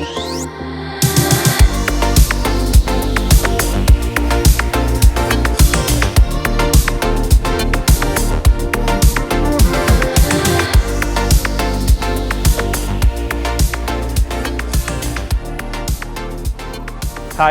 Hi,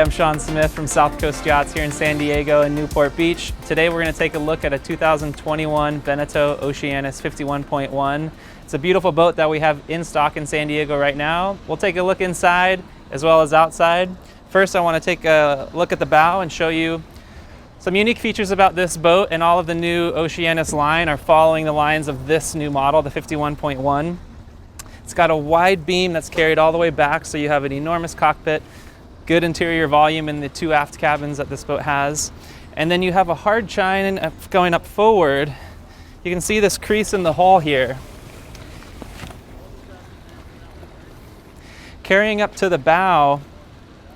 I'm Sean Smith from South Coast Yachts here in San Diego and Newport Beach. Today we're going to take a look at a 2021 Beneteau Oceanis 51.1. It's a beautiful boat that we have in stock in San Diego right now. We'll take a look inside as well as outside. First, I want to take a look at the bow and show you some unique features about this boat, and all of the new Oceanis line are following the lines of this new model, the 51.1. It's got a wide beam that's carried all the way back, so you have an enormous cockpit. Good interior volume in the two aft cabins that this boat has. And then you have a hard chine going up forward. You can see this crease in the hull here. Carrying up to the bow,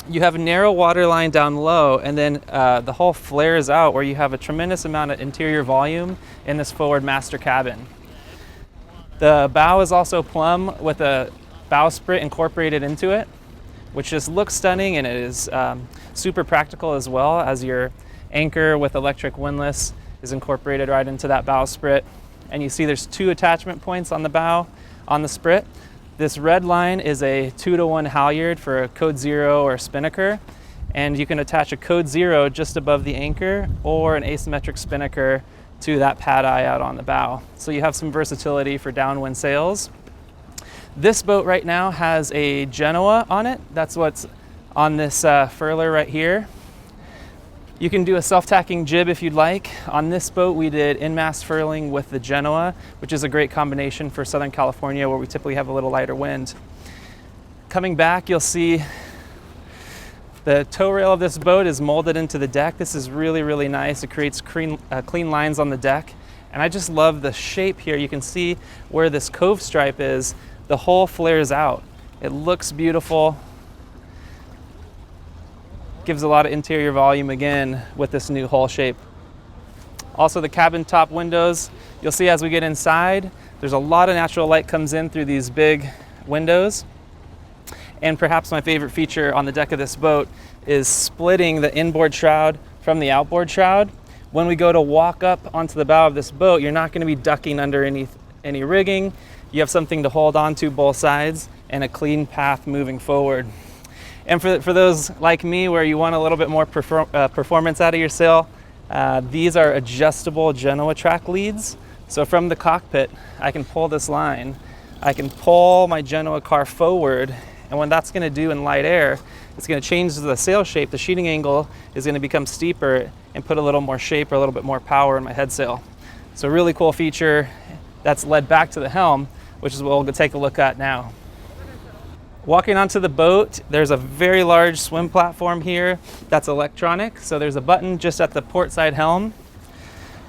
you have a narrow water line down low, and then the hull flares out where you have a tremendous amount of interior volume in this forward master cabin. The bow is also plumb with a bowsprit incorporated into it, which just looks stunning, and it is super practical as well, as your anchor with electric windlass is incorporated right into that bowsprit. And you see there's two attachment points on the bow on the sprit. This red line is a 2-to-1 halyard for a code 0 or spinnaker, and you can attach a code 0 just above the anchor or an asymmetric spinnaker to that pad eye out on the bow. So you have some versatility for downwind sails. This boat right now has a Genoa on it. That's what's on this furler right here. You can do a self-tacking jib if you'd like. On this boat, we did in-mast furling with the Genoa, which is a great combination for Southern California, where we typically have a little lighter wind. Coming back, you'll see the tow rail of this boat is molded into the deck. This is really, really nice. It creates clean lines on the deck. And I just love the shape here. You can see where this cove stripe is. The hull flares out. It looks beautiful. Gives a lot of interior volume again with this new hull shape. Also, the cabin top windows, you'll see as we get inside, there's a lot of natural light comes in through these big windows. And perhaps my favorite feature on the deck of this boat is splitting the inboard shroud from the outboard shroud. When we go to walk up onto the bow of this boat, you're not going to be ducking under any rigging. You have something to hold on to both sides and a clean path moving forward. And for those like me where you want a little bit more performance out of your sail, these are adjustable Genoa track leads. So from the cockpit, I can pull this line. I can pull my Genoa car forward, and what that's going to do in light air, it's going to change the sail shape. The sheeting angle is going to become steeper and put a little more shape or a little bit more power in my head sail. So a really cool feature that's led back to the helm, which is what we'll take a look at now. Walking onto the boat, there's a very large swim platform here that's electronic. So there's a button just at the port side helm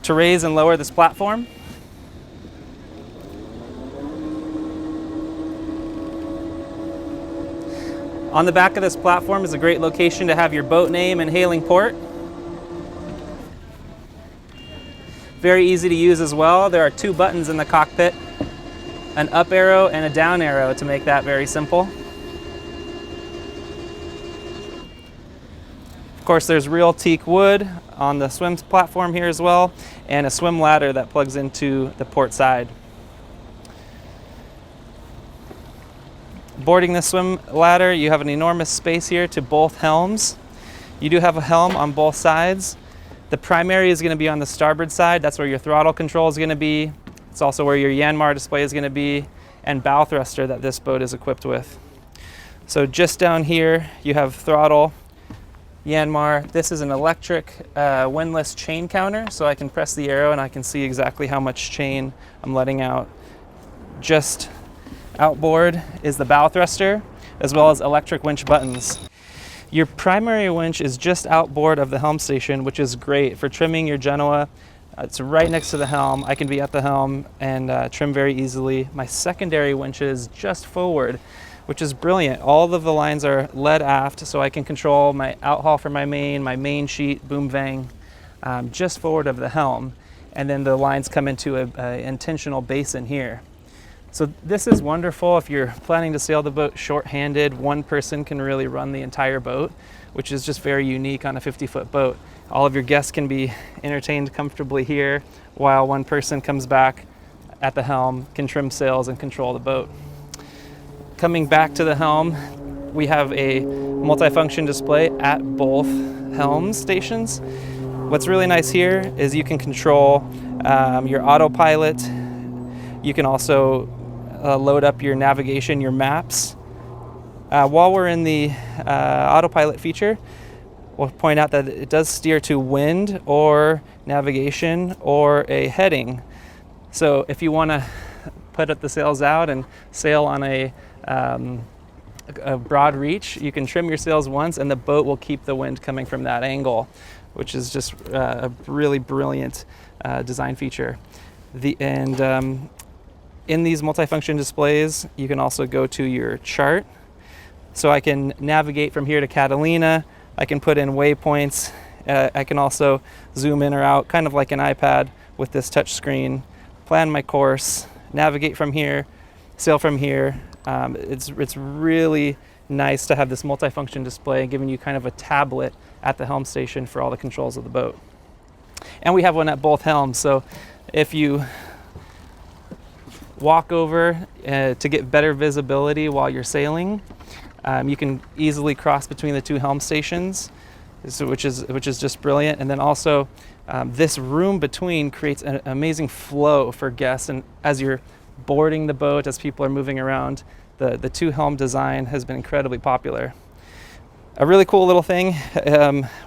to raise and lower this platform. On the back of this platform is a great location to have your boat name and hailing port. Very easy to use as well. There are two buttons in the cockpit, an up arrow and a down arrow to make that very simple. Of course, there's real teak wood on the swim platform here as well, and a swim ladder that plugs into the port side. Boarding the swim ladder, you have an enormous space here to both helms. You do have a helm on both sides. The primary is going to be on the starboard side. That's where your throttle control is going to be. It's also where your Yanmar display is going to be, and bow thruster that this boat is equipped with. So just down here, you have throttle, Yanmar. This is an electric windlass chain counter, so I can press the arrow and I can see exactly how much chain I'm letting out. Just outboard is the bow thruster, as well as electric winch buttons. Your primary winch is just outboard of the helm station, which is great for trimming your Genoa. It's right next to the helm. I can be at the helm and trim very easily. My secondary winch is just forward, which is brilliant. All of the lines are led aft, so I can control my outhaul for my main sheet, boom vang, just forward of the helm. And then the lines come into an intentional basin here. So this is wonderful if you're planning to sail the boat short-handed. One person can really run the entire boat, which is just very unique on a 50-foot boat. All of your guests can be entertained comfortably here while one person comes back at the helm, can trim sails and control the boat. Coming back to the helm, we have a multifunction display at both helm stations. What's really nice here is you can control your autopilot. You can also load up your navigation, your maps. While we're in the autopilot feature, we'll point out that it does steer to wind or navigation or a heading. So if you want to put the sails out and sail on a broad reach, you can trim your sails once and the boat will keep the wind coming from that angle, which is just a really brilliant design feature. In these multifunction displays, you can also go to your chart. So I can navigate from here to Catalina. I can put in waypoints. I can also zoom in or out, kind of like an iPad with this touch screen, plan my course, navigate from here, sail from here. It's really nice to have this multifunction display giving you kind of a tablet at the helm station for all the controls of the boat. And we have one at both helms, so if you walk over to get better visibility while you're sailing, you can easily cross between the two helm stations, which is just brilliant. And then also this room between creates an amazing flow for guests, and as you're boarding the boat, as people are moving around, the two helm design has been incredibly popular. A really cool little thing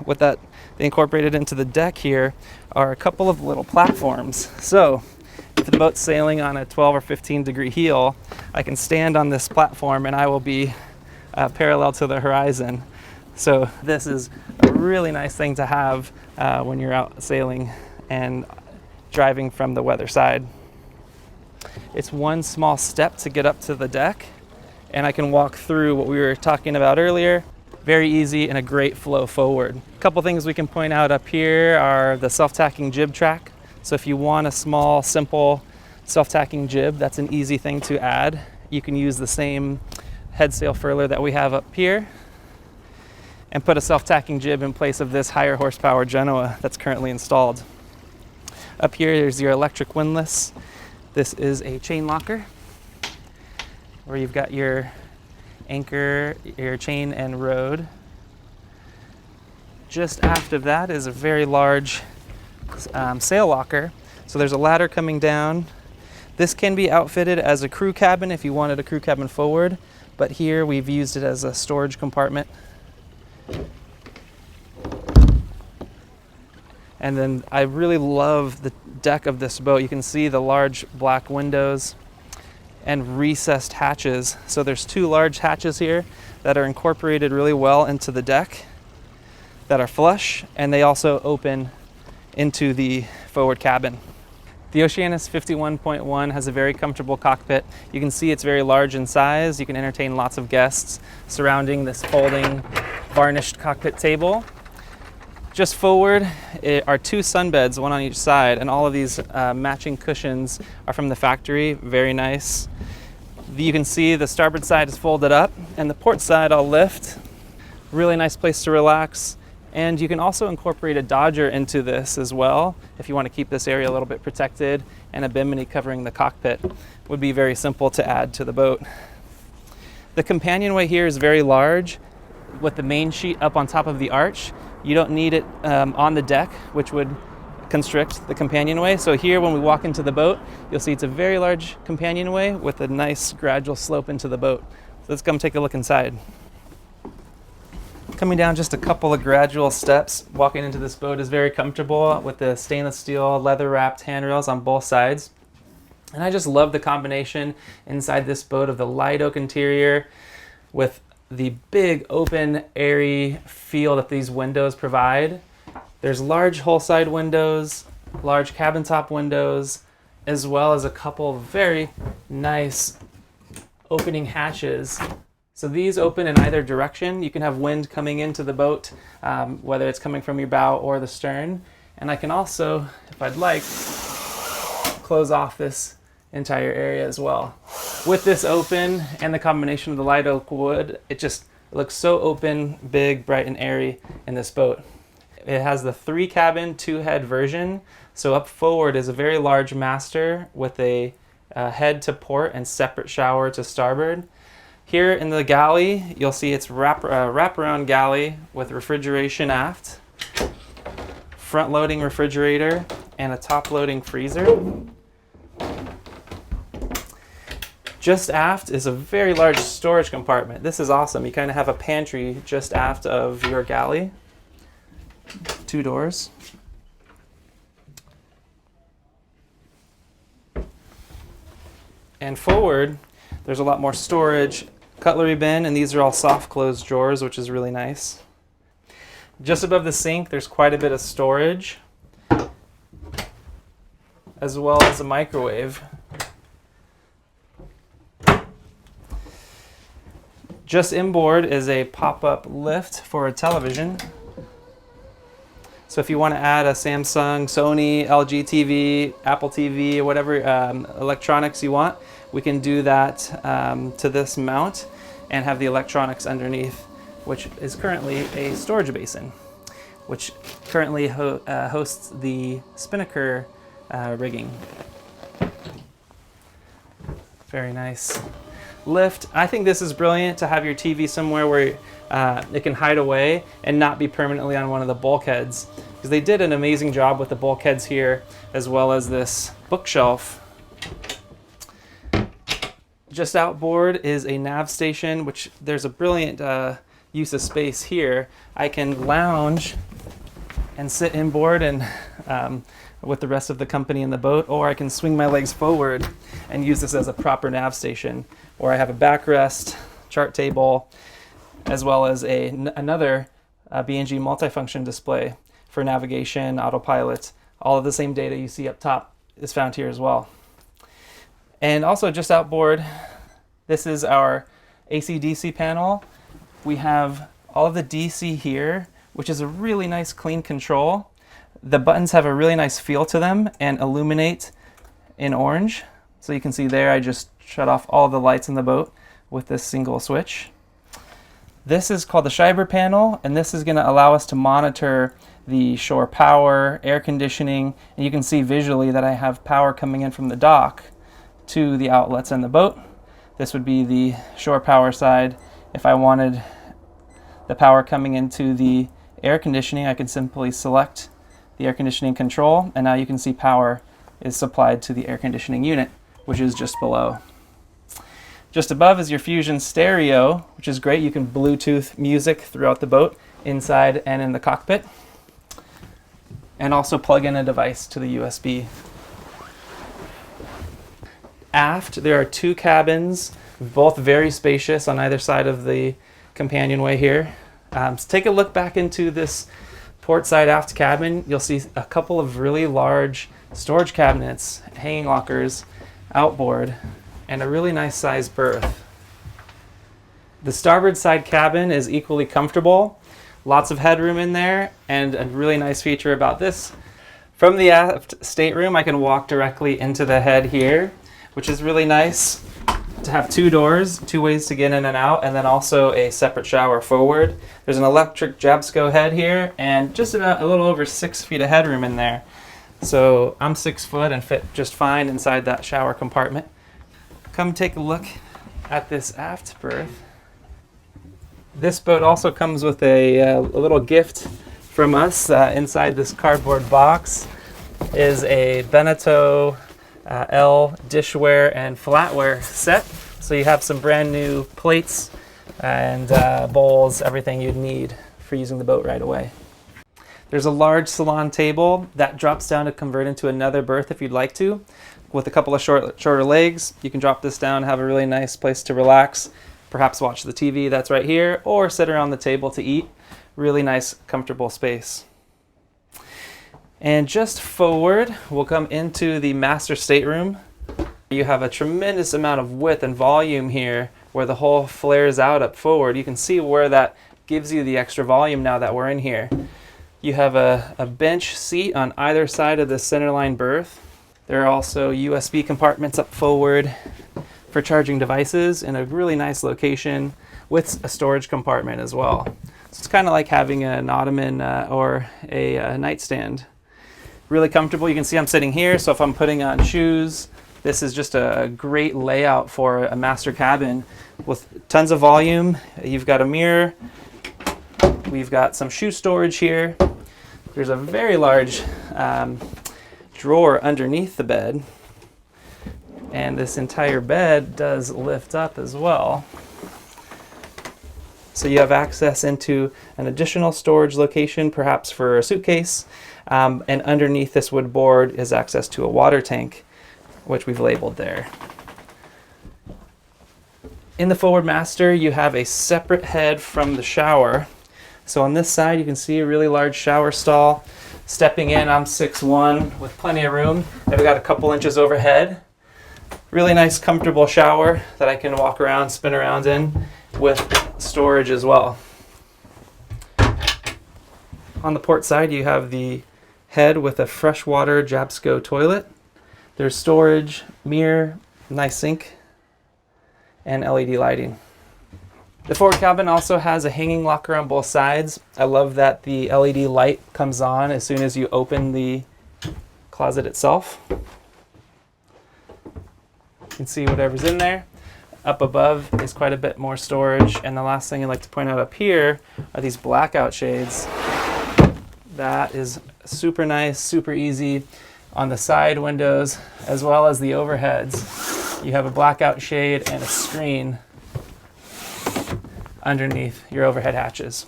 with that they incorporated into the deck here are a couple of little platforms. So if the boat's sailing on a 12 or 15 degree heel, I can stand on this platform and I will be parallel to the horizon. So this is a really nice thing to have when you're out sailing and driving from the weather side. It's one small step to get up to the deck, and I can walk through what we were talking about earlier. Very easy and a great flow forward. A couple things we can point out up here are the self-tacking jib track. So if you want a small, simple self-tacking jib, that's an easy thing to add. You can use the same head sail furler that we have up here and put a self-tacking jib in place of this higher horsepower Genoa that's currently installed. Up here, there's your electric windlass. This is a chain locker where you've got your anchor, your chain and rode. Just aft of that is a very large sail locker. So there's a ladder coming down. This can be outfitted as a crew cabin if you wanted a crew cabin forward, but here we've used it as a storage compartment. And then I really love the deck of this boat. You can see the large black windows and recessed hatches. So there's two large hatches here that are incorporated really well into the deck that are flush, and they also open into the forward cabin. The Oceanis 51.1 has a very comfortable cockpit. You can see it's very large in size. You can entertain lots of guests surrounding this folding varnished cockpit table. Just forward are two sunbeds, one on each side, and all of these matching cushions are from the factory. Very nice. You can see the starboard side is folded up, and the port side I'll lift. Really nice place to relax. And you can also incorporate a Dodger into this as well if you want to keep this area a little bit protected, and a bimini covering the cockpit would be very simple to add to the boat. The companionway here is very large with the main sheet up on top of the arch. You don't need it on the deck, which would constrict the companionway. So here when we walk into the boat, you'll see it's a very large companionway with a nice gradual slope into the boat. So let's come take a look inside. Coming down just a couple of gradual steps, walking into this boat is very comfortable with the stainless steel leather wrapped handrails on both sides. And I just love the combination inside this boat of the light oak interior with the big open airy feel that these windows provide. There's large hull side windows, large cabin top windows, as well as a couple of very nice opening hatches. So these open in either direction. You can have wind coming into the boat, whether it's coming from your bow or the stern. And I can also, if I'd like, close off this entire area as well. With this open and the combination of the light oak wood, it just looks so open, big, bright, and airy in this boat. It has the 3-cabin, 2-head version. So up forward is a very large master with a head to port and separate shower to starboard. Here in the galley, you'll see it's wraparound galley with refrigeration aft, front-loading refrigerator, and a top-loading freezer. Just aft is a very large storage compartment. This is awesome. You kind of have a pantry just aft of your galley. 2 doors. And forward, there's a lot more storage, cutlery bin, and these are all soft close drawers, which is really nice. Just above the sink, there's quite a bit of storage, as well as a microwave. Just inboard is a pop-up lift for a television. So if you want to add a Samsung, Sony, LG TV, Apple TV, whatever electronics you want, we can do that to this mount and have the electronics underneath, which is currently a storage basin, which currently hosts the Spinnaker rigging. Very nice. Lift. I think this is brilliant to have your TV somewhere where it can hide away and not be permanently on one of the bulkheads, because they did an amazing job with the bulkheads here, as well as this bookshelf. Just outboard is a nav station, which there's a brilliant use of space here. I can lounge and sit inboard and with the rest of the company in the boat, or I can swing my legs forward and use this as a proper nav station, or I have a backrest, chart table, as well as another B&G multifunction display for navigation, autopilot. All of the same data you see up top is found here as well. And also just outboard, this is our AC/DC panel. We have all of the DC here, which is a really nice clean control. The buttons have a really nice feel to them and illuminate in orange. So you can see there, I just shut off all the lights in the boat with this single switch. This is called the Shiver Panel, and this is going to allow us to monitor the shore power, air conditioning, and you can see visually that I have power coming in from the dock to the outlets in the boat. This would be the shore power side. If I wanted the power coming into the air conditioning, I could simply select the air conditioning control, and now you can see power is supplied to the air conditioning unit, which is just below. Just above is your Fusion stereo, which is great. You can Bluetooth music throughout the boat, inside and in the cockpit, and also plug in a device to the USB. Aft, there are 2 cabins, both very spacious on either side of the companionway here. So take a look back into this port side aft cabin. You'll see a couple of really large storage cabinets, hanging lockers, outboard, and a really nice sized berth. The starboard side cabin is equally comfortable. Lots of headroom in there, and a really nice feature about this, from the aft stateroom I can walk directly into the head here, which is really nice to have 2 doors, 2 ways to get in and out, and then also a separate shower forward. There's an electric Jabsco head here, and just about a little over 6 feet of headroom in there. So I'm 6 foot and fit just fine inside that shower compartment. Come take a look at this aft berth. This boat also comes with a little gift from us. Inside this cardboard box is a Beneteau Dishware and Flatware Set. So you have some brand new plates and bowls, everything you'd need for using the boat right away. There's a large salon table that drops down to convert into another berth if you'd like to. With a couple of shorter legs, you can drop this down, have a really nice place to relax, perhaps watch the TV that's right here, or sit around the table to eat. Really nice, comfortable space. And just forward, we'll come into the master stateroom. You have a tremendous amount of width and volume here where the hull flares out up forward. You can see where that gives you the extra volume now that we're in here. You have a bench seat on either side of the centerline berth. There are also USB compartments up forward for charging devices in a really nice location with a storage compartment as well. So it's kind of like having an ottoman or a nightstand. Really comfortable. You can see I'm sitting here, so if I'm putting on shoes, this is just a great layout for a master cabin with tons of volume. You've got a mirror. We've got some shoe storage here. There's a very large drawer underneath the bed. And this entire bed does lift up as well. So you have access into an additional storage location, perhaps for a suitcase. And underneath this wood board is access to a water tank, which we've labeled there. In the forward master, you have a separate head from the shower. So on this side, you can see a really large shower stall. Stepping in, I'm 6'1" with plenty of room. I've got a couple inches overhead. Really nice, comfortable shower that I can walk around, spin around in, with storage as well. On the port side, you have the head with a freshwater Jabsco toilet. There's storage, mirror, nice sink, and LED lighting. The forward cabin also has a hanging locker on both sides. I love that the LED light comes on as soon as you open the closet itself. You can see whatever's in there. Up above is quite a bit more storage. And the last thing I'd like to point out up here are these blackout shades. That is super nice, super easy on the side windows as well as the overheads. You have a blackout shade and a screen underneath your overhead hatches.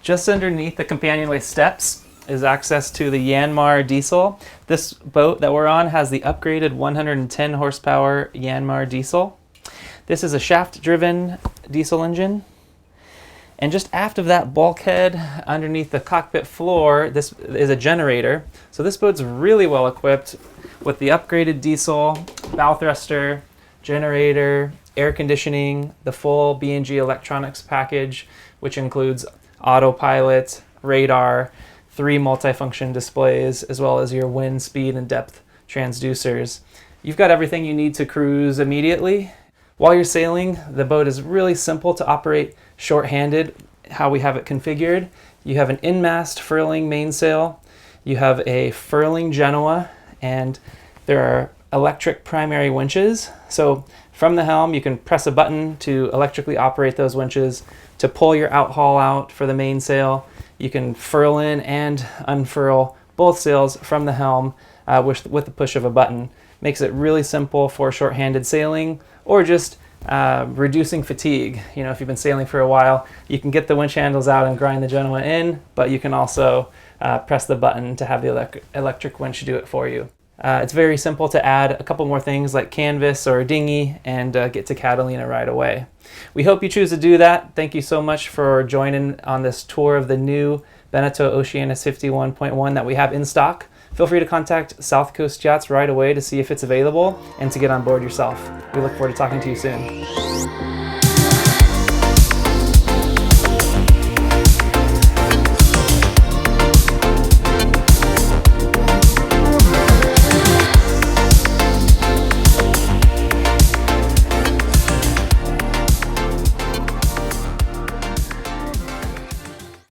Just underneath the companionway steps is access to the Yanmar diesel. This boat that we're on has the upgraded 110 horsepower Yanmar diesel. This is a shaft-driven diesel engine. And just aft of that bulkhead, underneath the cockpit floor, this is a generator. So this boat's really well equipped with the upgraded diesel, bow thruster, generator, air conditioning, the full B&G electronics package, which includes autopilot, radar, 3 multifunction displays, as well as your wind, speed, and depth transducers. You've got everything you need to cruise immediately. While you're sailing, the boat is really simple to operate short-handed, how we have it configured. You have an in-mast furling mainsail, you have a furling Genoa, and there are electric primary winches. So from the helm, you can press a button to electrically operate those winches to pull your outhaul out for the mainsail. You can furl in and unfurl both sails from the helm with the push of a button. Makes it really simple for short-handed sailing or just reducing fatigue. You know, if you've been sailing for a while, you can get the winch handles out and grind the Genoa in, but you can also press the button to have the electric winch do it for you. It's very simple to add a couple more things like canvas or a dinghy and get to Catalina right away. We hope you choose to do that. Thank you so much for joining on this tour of the new Beneteau Oceanis 51.1 that we have in stock. Feel free to contact South Coast Yachts right away to see if it's available and to get on board yourself. We look forward to talking to you soon.